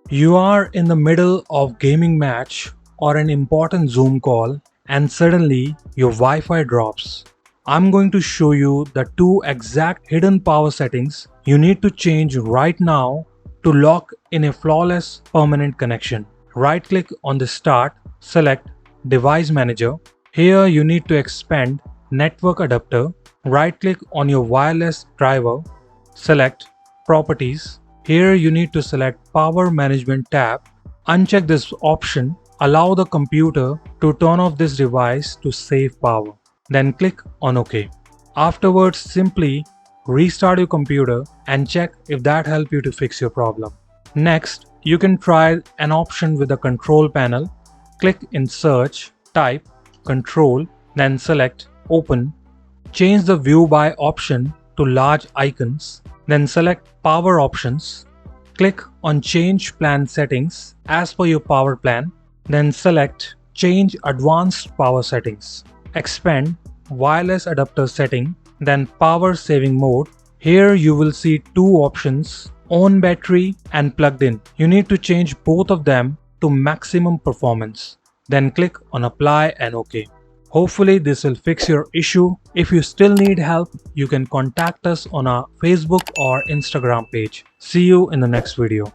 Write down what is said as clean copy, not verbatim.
You are in the middle of gaming match or an important Zoom call and suddenly your Wi-Fi drops. I'm going to show you the two exact hidden power settings you need to change right now to lock in a flawless permanent connection. Right click on the start, select Device Manager. Here you need to expand Network Adapter. Right click on your wireless driver, select Properties. Here you need to select Power Management tab. Uncheck this option. Allow the computer to turn off this device to save power. Then click on OK. Afterwards, simply restart your computer and check if that helped you to fix your problem. Next, you can try an option with the control panel. Click in Search, type Control, then select Open. Change the View By option to large icons, then select Power Options. Click on Change Plan Settings as per your power plan, then select Change Advanced Power Settings. Expand Wireless Adapter Setting, then Power Saving Mode. Here you will see two options, On Battery and Plugged In. You need to change both of them to maximum performance. Then click on Apply and OK. Hopefully this will fix your issue. If you still need help, you can contact us on our Facebook or Instagram page. See you in the next video.